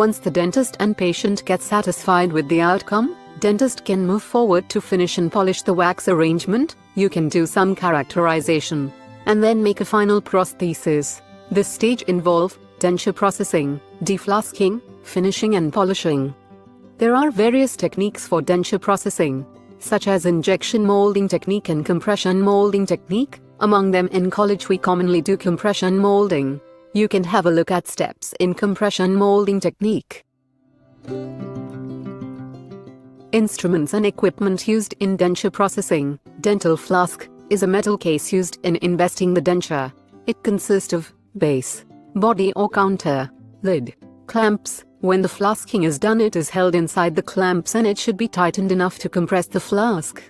Once the dentist and patient get satisfied with the outcome, dentist can move forward to finish and polish the wax arrangement. You can do some characterization and then make a final prosthesis. This stage involve denture processing, deflasking, finishing and polishing. There are various techniques for denture processing, such as injection molding technique and compression molding technique. Among them, in college we commonly do compression molding. You can have a look at steps in compression molding technique. Instruments and equipment used in denture processing. Dental flask is a metal case used in investing the denture. It consists of base, body or counter, lid, clamps. When the flasking is done, it is held inside the clamps and it should be tightened enough to compress the flask.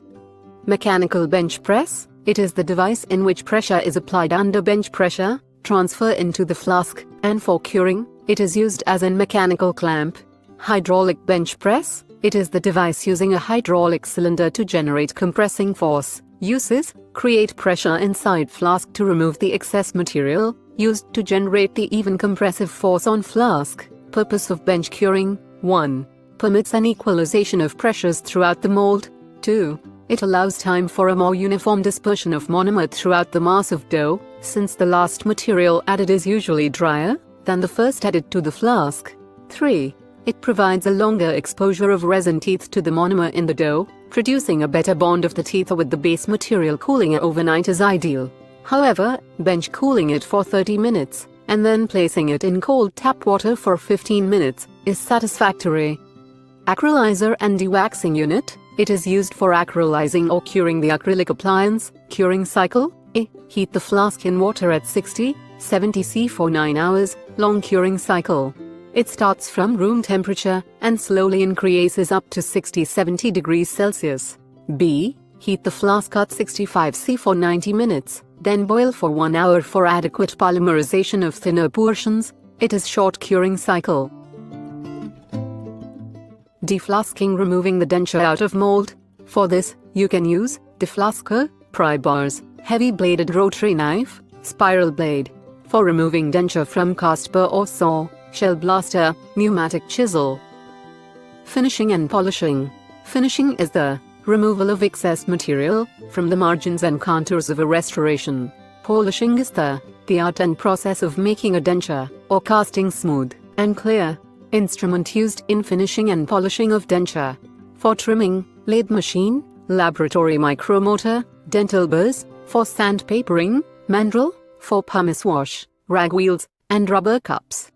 Mechanical bench press. It is the device in which pressure is applied under bench pressure, transfer into the flask, and for curing, it is used as in mechanical clamp. Hydraulic bench press. It is the device using a hydraulic cylinder to generate compressing force. Uses: create pressure inside flask to remove the excess material, used to generate the even compressive force on flask. Purpose of bench curing: 1. Permits an equalization of pressures throughout the mold. 2. It allows time for a more uniform dispersion of monomer throughout the mass of dough, since the last material added is usually drier than the first added to the flask. 3. It provides a longer exposure of resin teeth to the monomer in the dough, producing a better bond of the teeth with the base material. Cooling it overnight is ideal. However, bench cooling it for 30 minutes, and then placing it in cold tap water for 15 minutes, is satisfactory. Acrylizer and dewaxing unit. It is used for acrylizing or curing the acrylic appliance. Curing cycle: A. Heat the flask in water at 60-70 C for 9 hours. Long curing cycle. It starts from room temperature and slowly increases up to 60-70 degrees Celsius. B. Heat the flask at 65 C for 90 minutes, then boil for 1 hour for adequate polymerization of thinner portions. It is short curing cycle. Deflasking: removing the denture out of mold. For this, you can use deflasker, pry bars, heavy bladed rotary knife, spiral blade. For removing denture from cast burr or saw, shell blaster, pneumatic chisel. Finishing and polishing. Finishing is the removal of excess material from the margins and contours of a restoration. Polishing is the art and process of making a denture or casting smooth and clear. Instrument used in finishing and polishing of denture. For trimming, lathe machine, laboratory micromotor, dental burrs. For sandpapering, Mandrel. For pumice wash, rag wheels, and rubber cups.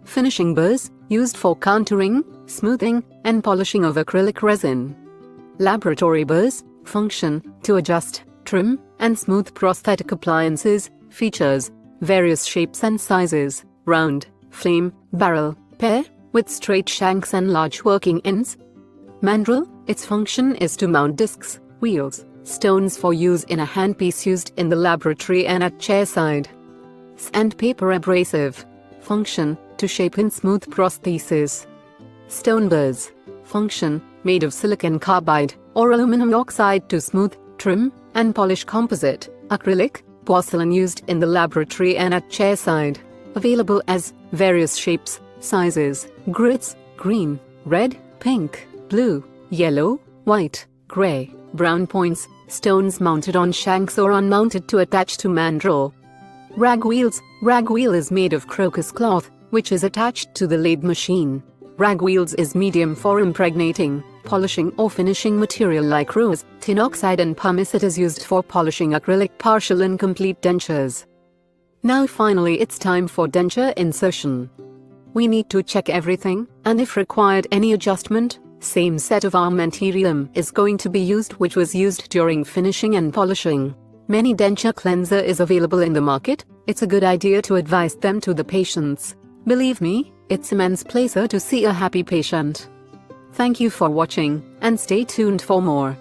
Finishing burrs, used for contouring, smoothing, and polishing of acrylic resin. Laboratory burrs, function to adjust, trim, and smooth prosthetic appliances. Features: various shapes and sizes, round, flame, barrel, pear, with straight shanks and large working ends. Mandrel, its function is to mount discs, wheels, stones for use in a handpiece used in the laboratory and at chairside. Sandpaper abrasive, function to shape and smooth prostheses. Stone burrs, function made of silicon carbide or aluminum oxide to smooth, trim, and polish composite, acrylic, porcelain used in the laboratory and at chairside. Available as various shapes, sizes, grits, green, red, pink, blue, yellow, white, gray, brown points, stones mounted on shanks or unmounted to attach to mandrel. Rag wheels. Rag wheel is made of crocus cloth, which is attached to the lathe machine. Rag wheels is medium for impregnating, polishing or finishing material like rose, tin oxide and pumice. It is used for polishing acrylic partial and complete dentures. Now finally it's time for denture insertion. We need to check everything, and if required any adjustment, same set of armamentarium is going to be used which was used during finishing and polishing. Many denture cleanser is available in the market. It's a good idea to advise them to the patients. Believe me, it's immense pleasure to see a happy patient. Thank you for watching, and stay tuned for more.